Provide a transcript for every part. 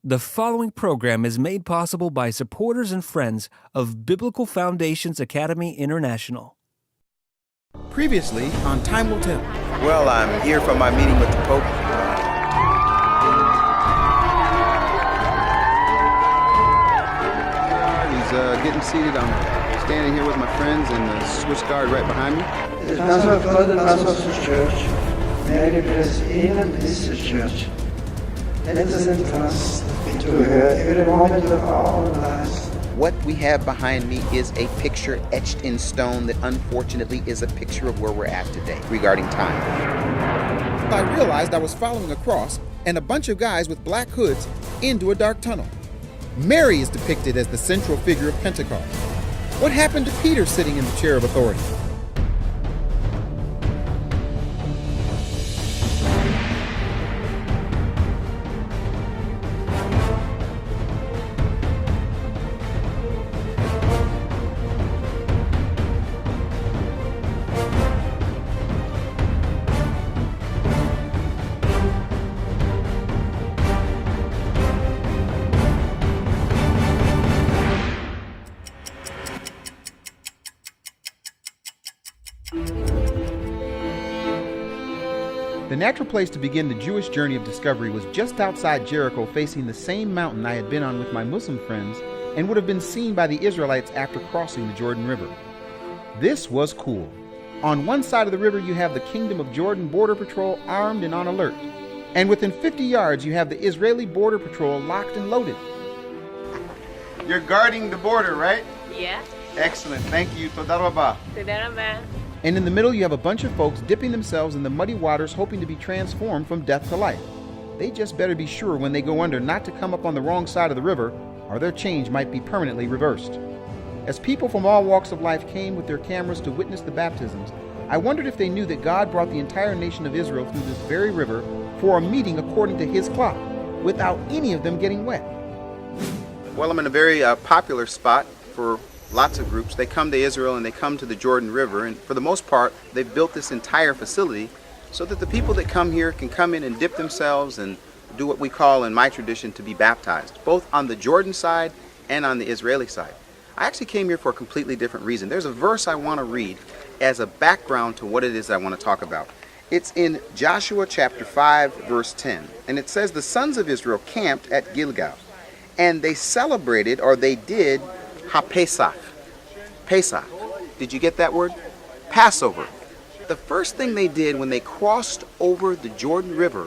The following program is made possible by supporters and friends of Biblical Foundations Academy International. Previously on Time Will Tell. Well, I'm here for my meeting with the Pope. He's getting seated. I'm standing here with my friends and the Swiss Guard right behind me. Het was ook voor de Methodist Church. Mary bless even this church. Let us entrust into her every moment of our lives. What we have behind me is a picture etched in stone that unfortunately is a picture of where we're at today regarding time. I realized I was following a cross and a bunch of guys with black hoods into a dark tunnel. Mary is depicted as the central figure of Pentecost. What happened to Peter sitting in the chair of authority? The natural place to begin the Jewish journey of discovery was just outside Jericho, facing the same mountain I had been on with my Muslim friends and would have been seen by the Israelites after crossing the Jordan River. This was cool. On one side of the river you have the Kingdom of Jordan Border Patrol armed and on alert. And within 50 yards you have the Israeli Border Patrol locked and loaded. You're guarding the border, right? Yeah. Excellent. Thank you. Toda rabah. And in the middle, you have a bunch of folks dipping themselves in the muddy waters, hoping to be transformed from death to life. They just better be sure when they go under not to come up on the wrong side of the river, or their change might be permanently reversed. As people from all walks of life came with their cameras to witness the baptisms, I wondered if they knew that God brought the entire nation of Israel through this very river for a meeting according to His clock, without any of them getting wet. Well, I'm in a very popular spot for lots of groups. They come to Israel and they come to the Jordan River, and for the most part they've built this entire facility so that the people that come here can come in and dip themselves and do what we call in my tradition to be baptized, both on the Jordan side and on the Israeli side. I actually came here for a completely different reason. There's a verse I want to read as a background to what it is I want to talk about. It's in Joshua chapter 5 verse 10, and it says, the sons of Israel camped at Gilgal, and they celebrated, or they did, HaPesach. Pesach. Did you get that word? Passover. The first thing they did when they crossed over the Jordan River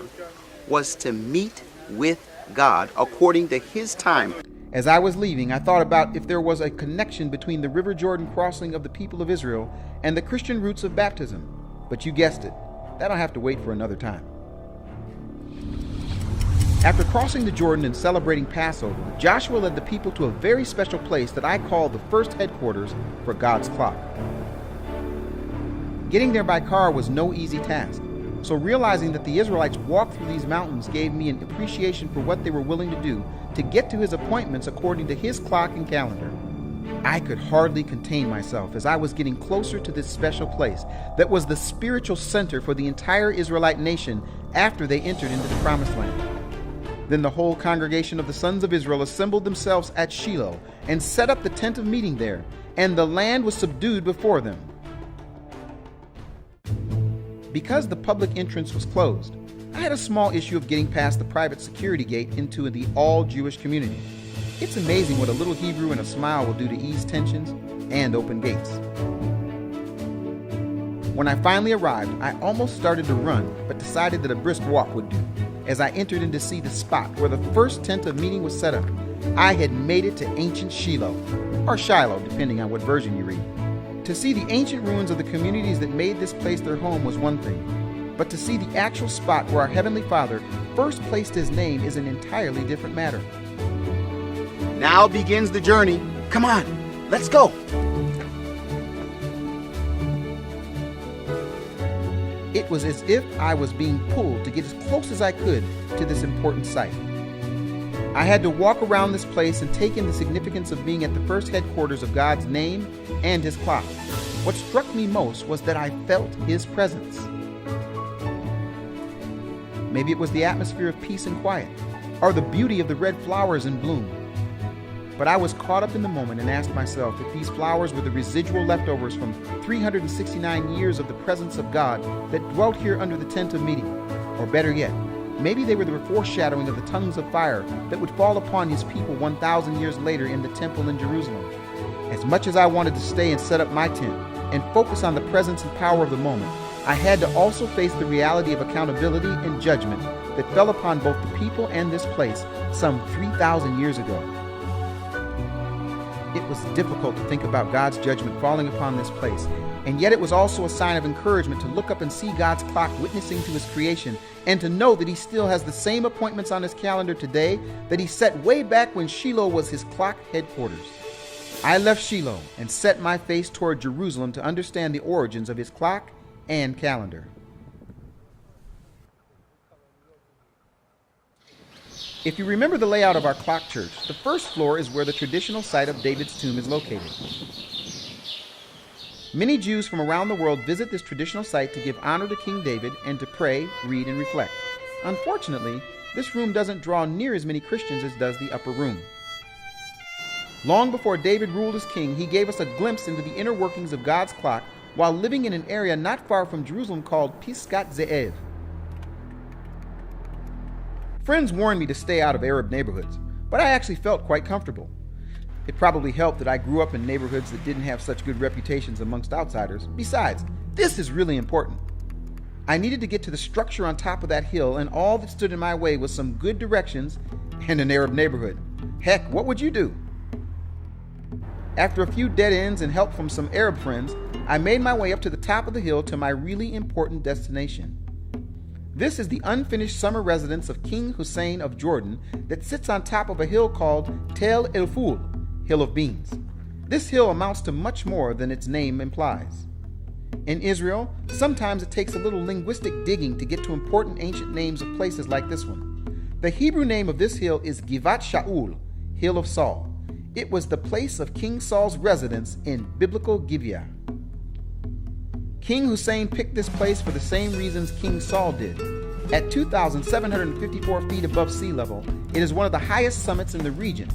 was to meet with God according to His time. As I was leaving, I thought about if there was a connection between the River Jordan crossing of the people of Israel and the Christian roots of baptism. But you guessed it. That'll have to wait for another time. After crossing the Jordan and celebrating Passover, Joshua led the people to a very special place that I call the first headquarters for God's clock. Getting there by car was no easy task, so realizing that the Israelites walked through these mountains gave me an appreciation for what they were willing to do to get to His appointments according to His clock and calendar. I could hardly contain myself as I was getting closer to this special place that was the spiritual center for the entire Israelite nation after they entered into the Promised Land. Then the whole congregation of the sons of Israel assembled themselves at Shiloh and set up the tent of meeting there, and the land was subdued before them. Because the public entrance was closed, I had a small issue of getting past the private security gate into the all-Jewish community. It's amazing what a little Hebrew and a smile will do to ease tensions and open gates. When I finally arrived, I almost started to run, but decided that a brisk walk would do. As I entered in to see the spot where the first tent of meeting was set up, I had made it to ancient Shiloh, or Shiloh, depending on what version you read. To see the ancient ruins of the communities that made this place their home was one thing, but to see the actual spot where our Heavenly Father first placed His name is an entirely different matter. Now begins the journey. Come on, let's go. It was as if I was being pulled to get as close as I could to this important site. I had to walk around this place and take in the significance of being at the first headquarters of God's name and His clock. What struck me most was that I felt His presence. Maybe it was the atmosphere of peace and quiet. or the beauty of the red flowers in bloom. But I was caught up in the moment and asked myself if these flowers were the residual leftovers from 369 years of the presence of God that dwelt here under the tent of meeting. Or better yet, maybe they were the foreshadowing of the tongues of fire that would fall upon his people 1,000 years later in the temple in Jerusalem. As much as I wanted to stay and set up my tent and focus on the presence and power of the moment, I had to also face the reality of accountability and judgment that fell upon both the people and this place some 3,000 years ago. It was difficult to think about God's judgment falling upon this place, and yet it was also a sign of encouragement to look up and see God's clock witnessing to his creation, and to know that he still has the same appointments on his calendar today that he set way back when Shiloh was his clock headquarters. I left Shiloh and set my face toward Jerusalem to understand the origins of his clock and calendar. If you remember the layout of our clock church, the first floor is where the traditional site of David's tomb is located. Many Jews from around the world visit this traditional site to give honor to King David and to pray, read, and reflect. Unfortunately, this room doesn't draw near as many Christians as does the upper room. Long before David ruled as king, he gave us a glimpse into the inner workings of God's clock while living in an area not far from Jerusalem called Pisgat Ze'ev. Friends warned me to stay out of Arab neighborhoods, but I actually felt quite comfortable. It probably helped that I grew up in neighborhoods that didn't have such good reputations amongst outsiders. Besides, this is really important. I needed to get to the structure on top of that hill, and all that stood in my way was some good directions and an Arab neighborhood. Heck, what would you do? After a few dead ends and help from some Arab friends, I made my way up to the top of the hill to my really important destination. This is the unfinished summer residence of King Hussein of Jordan that sits on top of a hill called Tel El Ful, Hill of Beans. This hill amounts to much more than its name implies. In Israel, sometimes it takes a little linguistic digging to get to important ancient names of places like this one. The Hebrew name of this hill is Givat Shaul, Hill of Saul. It was the place of King Saul's residence in biblical Gibeah. King Hussein picked this place for the same reasons King Saul did. At 2,754 feet above sea level, it is one of the highest summits in the region.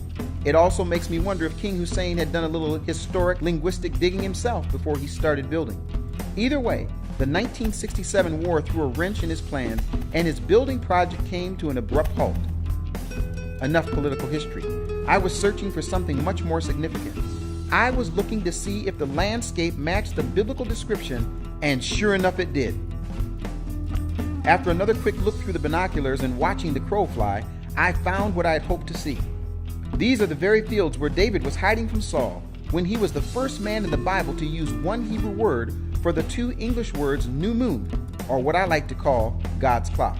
It also makes me wonder if King Hussein had done a little historic linguistic digging himself before he started building. Either way, the 1967 war threw a wrench in his plans, and his building project came to an abrupt halt. Enough political history. I was searching for something much more significant. I was looking to see if the landscape matched the biblical description, and sure enough it did. After another quick look through the binoculars and watching the crow fly, I found what I had hoped to see. These are the very fields where David was hiding from Saul when he was the first man in the Bible to use one Hebrew word for the two English words new moon, or what I like to call God's clock.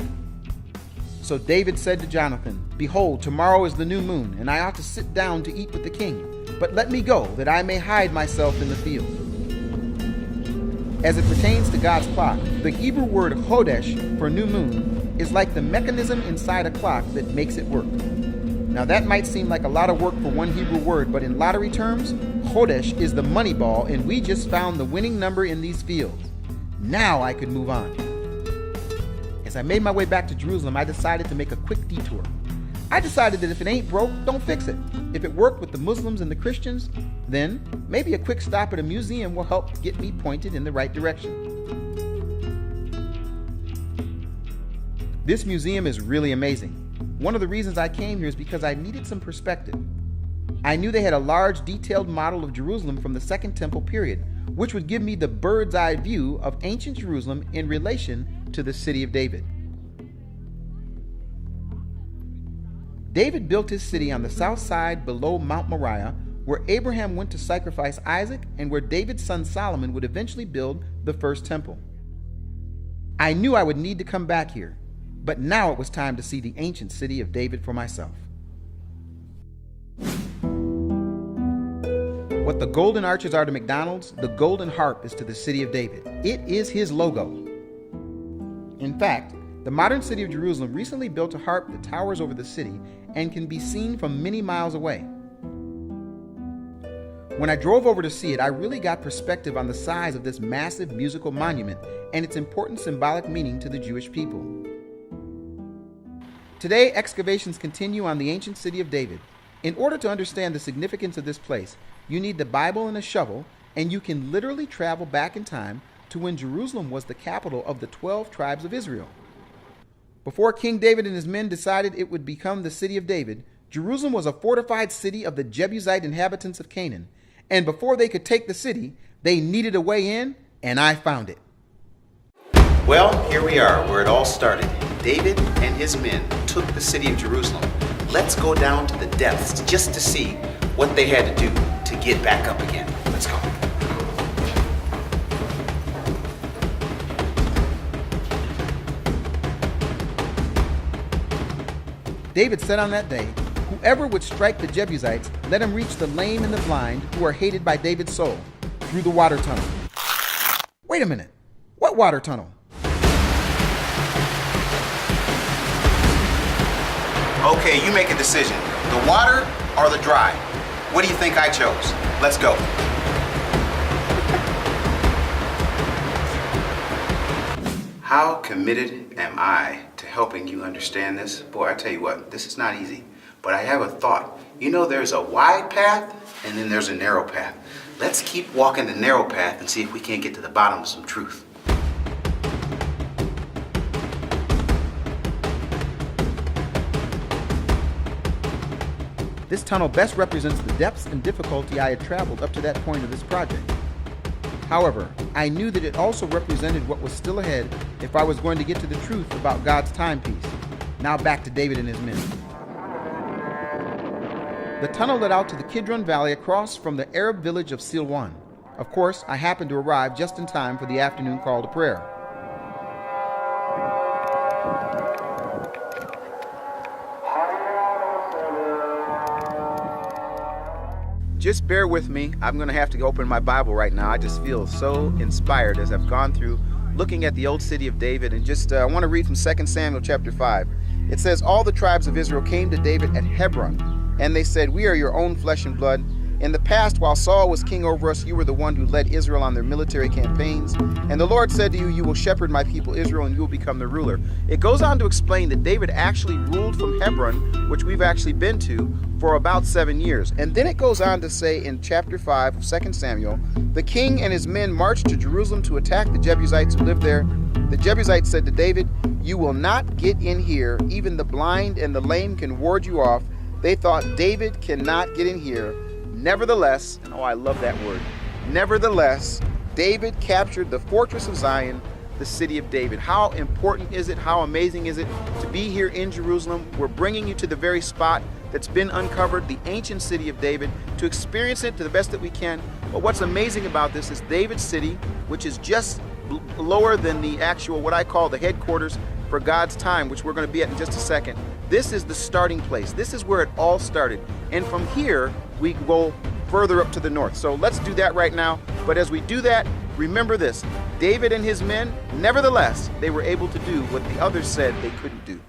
So David said to Jonathan, "Behold, tomorrow is the new moon, and I ought to sit down to eat with the king. But let me go, that I may hide myself in the field." As it pertains to God's clock, the Hebrew word chodesh for new moon is like the mechanism inside a clock that makes it work. Now that might seem like a lot of work for one Hebrew word, but in lottery terms, chodesh is the money ball, and we just found the winning number in these fields. Now I could move on. As I made my way back to Jerusalem, I decided to make a quick detour. I decided that if it ain't broke, don't fix it. If it worked with the Muslims and the Christians, then maybe a quick stop at a museum will help get me pointed in the right direction. This museum is really amazing. One of the reasons I came here is because I needed some perspective. I knew they had a large, detailed model of Jerusalem from the Second Temple period, which would give me the bird's eye view of ancient Jerusalem in relation to the city of David. David built his city on the south side below Mount Moriah, where Abraham went to sacrifice Isaac and where David's son Solomon would eventually build the first temple. I knew I would need to come back here, but now it was time to see the ancient city of David for myself. What the golden arches are to McDonald's, the golden harp is to the city of David. It is his logo. In fact, the modern city of Jerusalem recently built a harp that towers over the city and can be seen from many miles away. When I drove over to see it, I really got perspective on the size of this massive musical monument and its important symbolic meaning to the Jewish people. Today, excavations continue on the ancient city of David. In order to understand the significance of this place, you need the Bible and a shovel, and you can literally travel back in time to when Jerusalem was the capital of the 12 tribes of Israel. Before King David and his men decided it would become the city of David, Jerusalem was a fortified city of the Jebusite inhabitants of Canaan. And before they could take the city, they needed a way in, and I found it. Well, here we are, where it all started. David and his men took the city of Jerusalem. Let's go down to the depths just to see what they had to do to get back up again. Let's go. David said on that day, whoever would strike the Jebusites, let him reach the lame and the blind, who are hated by David's soul, through the water tunnel. Wait a minute. What water tunnel? Okay, you make a decision. The water or the dry? What do you think I chose? Let's go. How committed am I to helping you understand this? Boy, I tell you what, this is not easy. But I have a thought. You know, there's a wide path and then there's a narrow path. Let's keep walking the narrow path and see if we can't get to the bottom of some truth. This tunnel best represents the depths and difficulty I had traveled up to that point of this project. However, I knew that it also represented what was still ahead if I was going to get to the truth about God's timepiece. Now back to David and his men. The tunnel led out to the Kidron Valley across from the Arab village of Silwan. Of course, I happened to arrive just in time for the afternoon call to prayer. Just bear with me. I'm going to have to open my Bible right now. I just feel so inspired as I've gone through looking at the old city of David. And I want to read from 2 Samuel chapter 5. It says, all the tribes of Israel came to David at Hebron, and they said, we are your own flesh and blood. In the past, while Saul was king over us, you were the one who led Israel on their military campaigns. And the Lord said to you, you will shepherd my people Israel, and you will become the ruler. It goes on to explain that David actually ruled from Hebron, which we've actually been to, for about 7 years. And then it goes on to say in chapter 5 of 2 Samuel, the king and his men marched to Jerusalem to attack the Jebusites who lived there. The Jebusites said to David, you will not get in here. Even the blind and the lame can ward you off. They thought, David cannot get in here. Nevertheless, oh, I love that word. Nevertheless, David captured the fortress of Zion, the city of David. How important is it? How amazing is it to be here in Jerusalem? We're bringing you to the very spot that's been uncovered, the ancient city of David, to experience it to the best that we can. But what's amazing about this is David's city, which is just lower than the actual, what I call the headquarters for God's time, which we're going to be at in just a second. This is the starting place. This is where it all started. And from here, we go further up to the north. So let's do that right now. But as we do that, remember this. David and his men, nevertheless, they were able to do what the others said they couldn't do.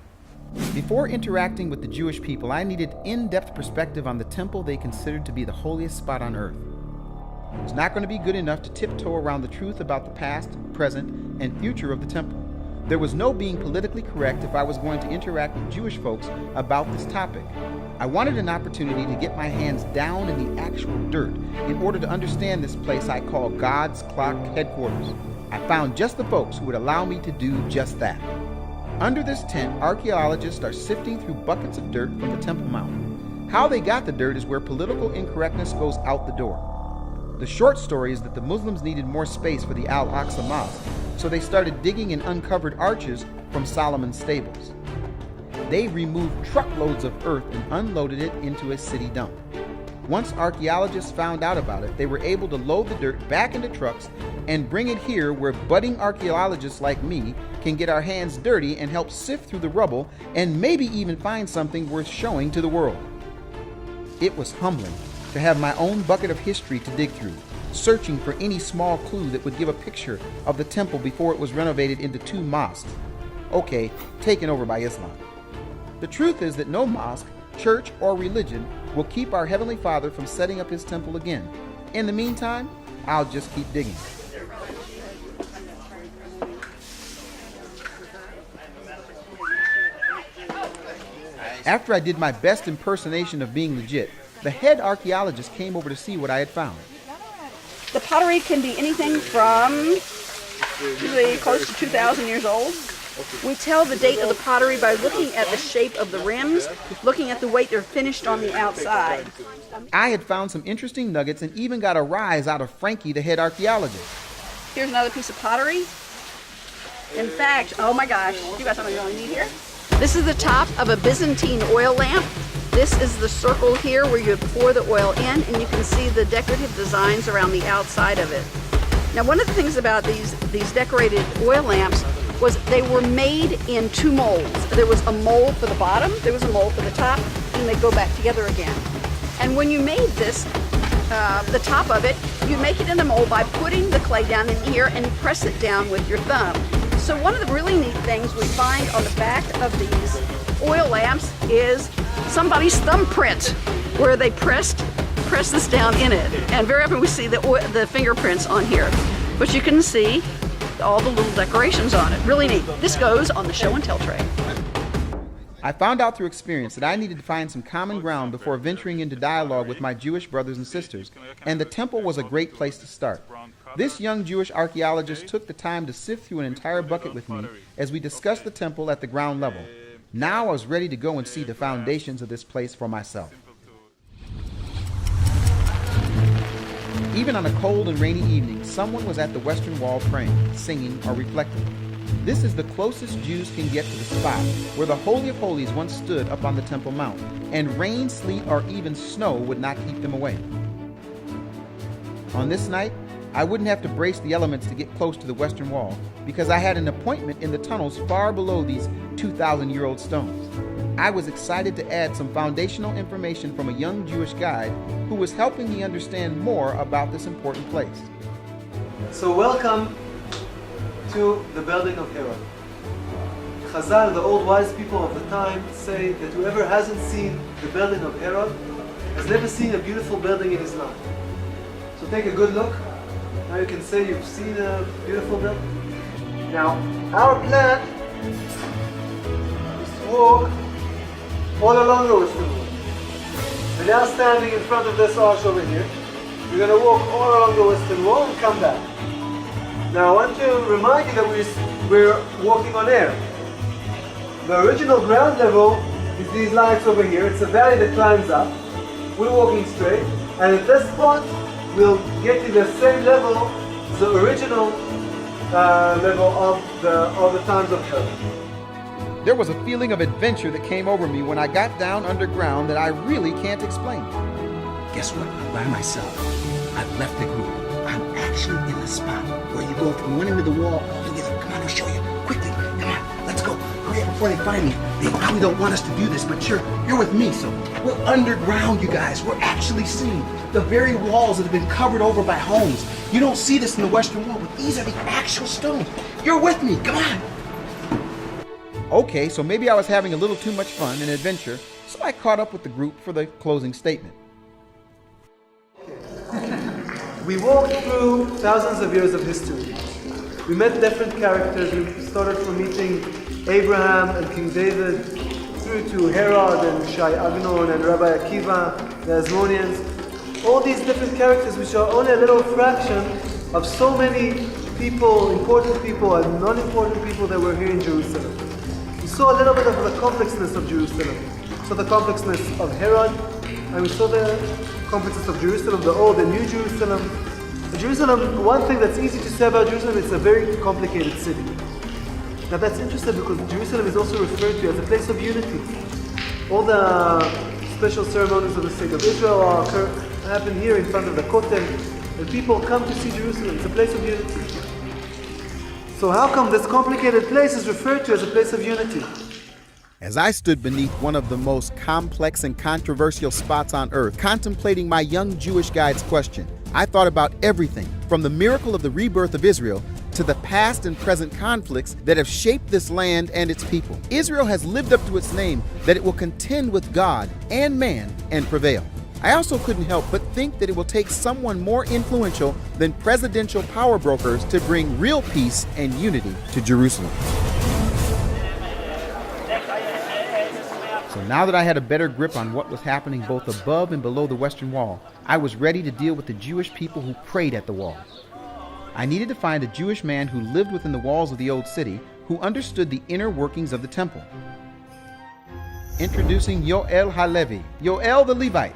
Before interacting with the Jewish people, I needed in-depth perspective on the temple they considered to be the holiest spot on earth. It was not going to be good enough to tiptoe around the truth about the past, present, and future of the temple. There was no being politically correct if I was going to interact with Jewish folks about this topic. I wanted an opportunity to get my hands down in the actual dirt in order to understand this place I call God's clock headquarters. I found just the folks who would allow me to do just that. Under this tent, archaeologists are sifting through buckets of dirt from the Temple Mount. How they got the dirt is where political incorrectness goes out the door. The short story is that the Muslims needed more space for the Al-Aqsa Mosque, so they started digging and uncovered arches from Solomon's stables. They removed truckloads of earth and unloaded it into a city dump. Once archaeologists found out about it, they were able to load the dirt back into trucks and bring it here where budding archaeologists like me can get our hands dirty and help sift through the rubble and maybe even find something worth showing to the world. It was humbling to have my own bucket of history to dig through, searching for any small clue that would give a picture of the temple before it was renovated into 2 mosques. Okay, taken over by Islam. The truth is that no mosque, church, or religion will keep our Heavenly Father from setting up His temple again. In the meantime, I'll just keep digging. After I did my best impersonation of being legit, the head archaeologist came over to see what I had found. The pottery can be anything from usually close to 2,000 years old. We tell the date of the pottery by looking at the shape of the rims, looking at the way they're finished on the outside. I had found some interesting nuggets and even got a rise out of Frankie, the head archaeologist. Here's another piece of pottery. In fact, oh my gosh, you got something really neat here? This is the top of a Byzantine oil lamp. This is the circle here where you pour the oil in, and you can see the decorative designs around the outside of it. Now, one of the things about these decorated oil lamps was they were made in two molds. There was a mold for the bottom, there was a mold for the top, and they go back together again. And when you made this, the top of it, you make it in the mold by putting the clay down in here and press it down with your thumb. So one of the really neat things we find on the back of these oil lamps is somebody's thumbprint, where they pressed this down in it. And very often we see the fingerprints on here. But you can see all the little decorations on it. Really neat. This goes on the show and tell tray. I found out through experience that I needed to find some common ground before venturing into dialogue with my Jewish brothers and sisters, and the temple was a great place to start. This young Jewish archaeologist took the time to sift through an entire bucket with me as we discussed the temple at the ground level. Now I was ready to go and see the foundations of this place for myself. Even on a cold and rainy evening, someone was at the Western Wall praying, singing, or reflecting. This is the closest Jews can get to the spot where the Holy of Holies once stood up on the Temple Mount, and rain, sleet, or even snow would not keep them away. On this night, I wouldn't have to brace the elements to get close to the Western Wall because I had an appointment in the tunnels far below these 2,000-year-old stones. I was excited to add some foundational information from a young Jewish guide who was helping me understand more about this important place. So welcome to the building of Herod. Chazal, the old wise people of the time, say that whoever hasn't seen the building of Herod has never seen a beautiful building in his life. So take a good look. Now you can say you've seen a beautiful building. Now, our plan is to walk all along the Western Wall. We're now standing in front of this arch over here. We're going to walk all along the Western Wall and come back. Now I want to remind you that we're walking on air. The original ground level is these lights over here. It's a valley that climbs up. We're walking straight, and at this spot we'll get to the same level as the original level of the times of Herod. There was a feeling of adventure that came over me when I got down underground that I really can't explain. Guess what? I'm by myself. I've left the group. I'm actually in the spot where you go from one end of the wall all together. Come on, I'll show you. Quickly, come on, let's go. Hurry up before they find me. They probably don't want us to do this, but you're with me, so we're underground, you guys. We're actually seeing the very walls that have been covered over by homes. You don't see this in the Western Wall, but these are the actual stones. You're with me, come on. Okay, so maybe I was having a little too much fun and adventure, so I caught up with the group for the closing statement. We walked through thousands of years of history. We met different characters. We started from meeting Abraham and King David, through to Herod and Shai Agnon and Rabbi Akiva, the Asmoneans. All these different characters, which are only a little fraction of so many people, important people and non-important people that were here in Jerusalem. We saw a little bit of the complexness of Jerusalem. We saw the complexness of Herod, and we saw the complexness of Jerusalem, the old and new Jerusalem. Jerusalem, one thing that's easy to say about Jerusalem, it's a very complicated city. Now that's interesting because Jerusalem is also referred to as a place of unity. All the special ceremonies of the state of Israel happen here in front of the Kotel, and people come to see Jerusalem. It's a place of unity. So how come this complicated place is referred to as a place of unity? As I stood beneath one of the most complex and controversial spots on earth, contemplating my young Jewish guide's question, I thought about everything from the miracle of the rebirth of Israel to the past and present conflicts that have shaped this land and its people. Israel has lived up to its name that it will contend with God and man and prevail. I also couldn't help but think that it will take someone more influential than presidential power brokers to bring real peace and unity to Jerusalem. So now that I had a better grip on what was happening both above and below the western wall, I was ready to deal with the Jewish people who prayed at the wall. I needed to find a Jewish man who lived within the walls of the old city, who understood the inner workings of the temple. Introducing Yoel Halevi, Yoel the Levite.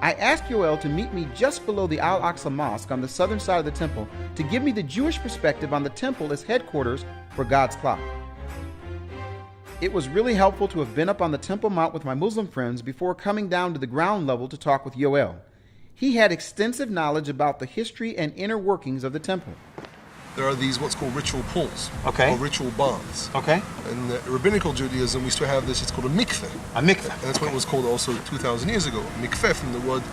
I asked Yoel to meet me just below the Al-Aqsa Mosque on the southern side of the temple to give me the Jewish perspective on the temple as headquarters for God's clock. It was really helpful to have been up on the Temple Mount with my Muslim friends before coming down to the ground level to talk with Yoel. He had extensive knowledge about the history and inner workings of the temple. There are these what's called ritual pools, Okay. or ritual baths. Okay. In rabbinical Judaism, we used to have this, it's called a mikveh. A mikveh. And that's what it was called also 2,000 years ago. Mikveh from the word,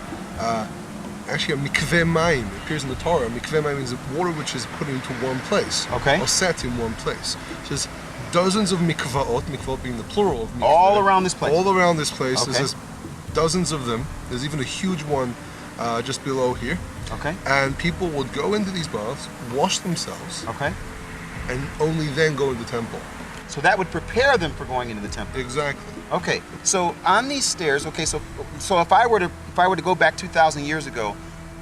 actually a mikveh mayim, it appears in the Torah. Mikveh mayim means water which is put into one place. Okay. Or set in one place. So there's dozens of mikvahot being the plural of mikveh. All around this place? All around this place. Okay. There's dozens of them. There's even a huge one just below here. Okay. And people would go into these baths, wash themselves, Okay. and only then go into the temple. So that would prepare them for going into the temple. Exactly. Okay. So on these stairs, okay, so if I were to go back 2,000 years ago,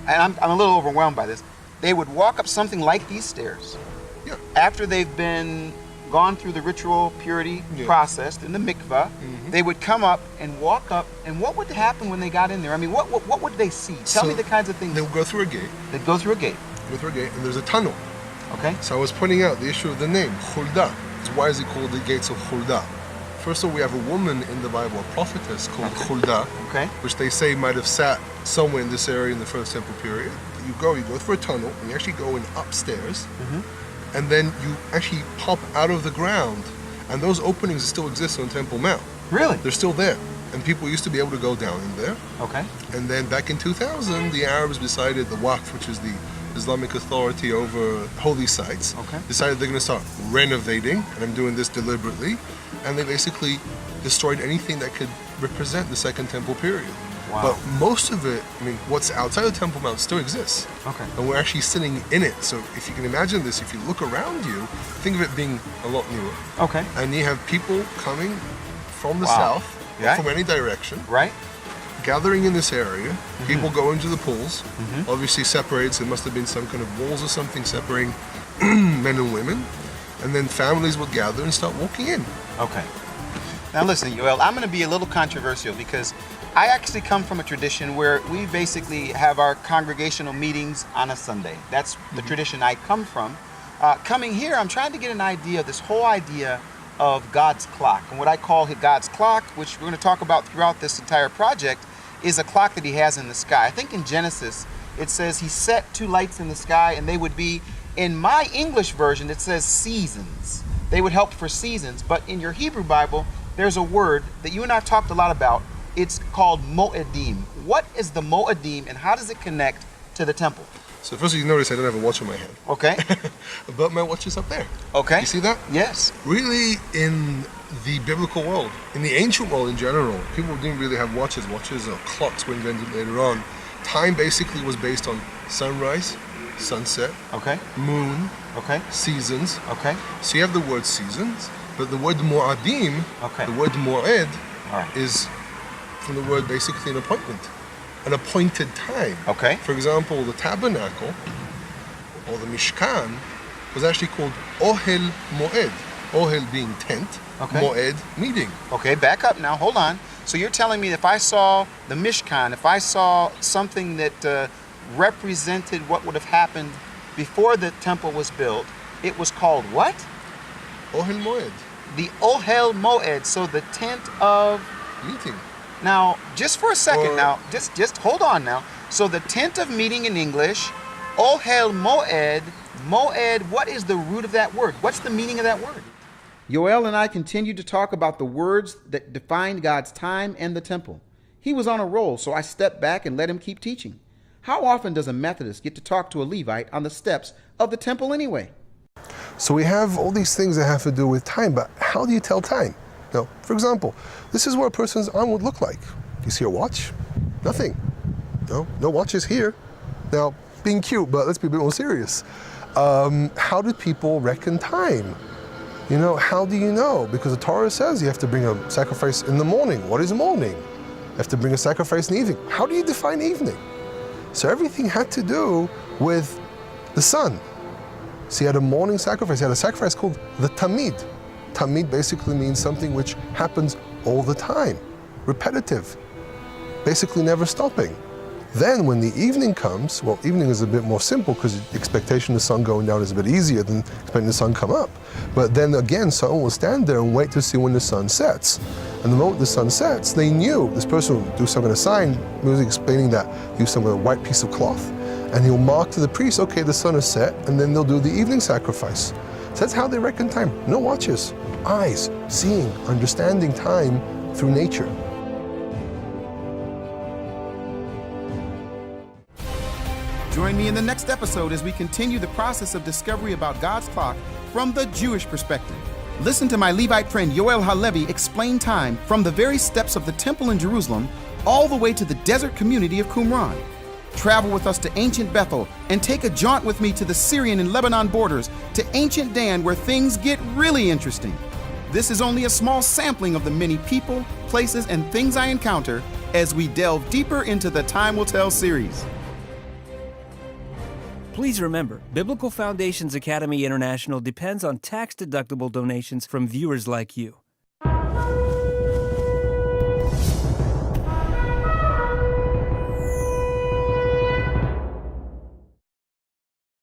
and I'm a little overwhelmed by this, they would walk up something like these stairs. Yeah. After they've been gone through the ritual purity process in the mikvah, they would come up and walk up, and what would happen when they got in there? I mean, what would they see? Tell me the kinds of things. They would go through a gate. They'd go through a gate. And there's a tunnel. Okay. So I was pointing out the issue of the name, Huldah. So why is it called the gates of Huldah? First of all, we have a woman in the Bible, a prophetess called Huldah, Okay. which they say might have sat somewhere in this area in the first temple period. You go through a tunnel, and you actually go in upstairs, and then you actually pop out of the ground, and those openings still exist on Temple Mount. Really? They're still there, and people used to be able to go down in there. Okay. And then back in 2000, the Arabs decided, the Waqf, which is the Islamic authority over holy sites, decided they're going to start renovating, and I'm doing this deliberately, and they basically destroyed anything that could represent the Second Temple period. Wow. But most of it, I mean, what's outside of Temple Mount still exists. Okay. And we're actually sitting in it. So if you can imagine this, if you look around you, think of it being a lot newer. Okay. And you have people coming from the Wow. south, Yeah. from any direction, Right? gathering in this area. People go into the pools, obviously separated, so there must have been some kind of walls or something separating men and women. And then families would gather and start walking in. Okay. Now listen, Yoel, I'm going to be a little controversial because I actually come from a tradition where we basically have our congregational meetings on a Sunday. That's the tradition I come from. Coming here, I'm trying to get an idea of this whole idea of God's clock. And what I call God's clock, which we're going to talk about throughout this entire project, is a clock that he has in the sky. I think in Genesis, it says he set two lights in the sky, and they would be, in my English version, it says seasons. They would help for seasons. But in your Hebrew Bible, there's a word that you and I talked a lot about. It's called moedim. What is the moedim, and how does it connect to the temple? So first you notice I don't have a watch on my hand. Okay. But my watch is up there. Okay. You see that? Yes. Really, in the biblical world, in the ancient world in general, people didn't really have watches. Watches or clocks were invented later on. Time basically was based on sunrise, sunset, Okay. moon, Okay. seasons. Okay. So you have the word seasons, but the word mo'adim, Okay. the word mo'ed, All right. is from the word basically an appointment, an appointed time. Okay. For example, the tabernacle, or the Mishkan, was actually called Ohel Moed. Ohel being tent, Okay. Moed meeting. Okay, back up now. Hold on. So you're telling me if I saw the Mishkan, if I saw something that represented what would have happened before the temple was built, it was called what? Ohel Moed, The Ohel Moed. So the tent of... meeting. Now, just for a second Or- now, just hold on now. So the tent of meeting in English, Ohel Moed, Moed, what is the root of that word? What's the meaning of that word? Yoel and I continued to talk about the words that defined God's time and the temple. He was on a roll, so I stepped back and let him keep teaching. How often does a Methodist get to talk to a Levite on the steps of the temple anyway? So we have all these things that have to do with time, but how do you tell time? Now, for example, this is what a person's arm would look like. You see a watch? Nothing. No watches here. Now, being cute, but let's be a bit more serious. How do people reckon time? You know, how do you know? Because the Torah says you have to bring a sacrifice in the morning. What is morning? You have to bring a sacrifice in the evening. How do you define evening? So everything had to do with the sun. So he had a morning sacrifice. He had a sacrifice called the Tamid. Tamid basically means something which happens all the time, repetitive, basically never stopping. Then when the evening comes, well, evening is a bit more simple because the expectation of the sun going down is a bit easier than expecting the sun come up. But then again, someone will stand there and wait to see when the sun sets. And the moment the sun sets, they knew this person will do some kind of sign, music explaining that, use some kind of white piece of cloth, and he'll mark to the priest, okay, the sun is set, and then they'll do the evening sacrifice. So that's how they reckon time. No watches, eyes, seeing, understanding time through nature. Join me in the next episode as we continue the process of discovery about God's clock from the Jewish perspective. Listen to my Levite friend Yoel Halevi explain time from the very steps of the temple in Jerusalem all the way to the desert community of Qumran. Travel with us to ancient Bethel and take a jaunt with me to the Syrian and Lebanon borders to ancient Dan, where things get really interesting. This is only a small sampling of the many people, places, and things I encounter as we delve deeper into the Time Will Tell series. Please remember, Biblical Foundations Academy International depends on tax-deductible donations from viewers like you.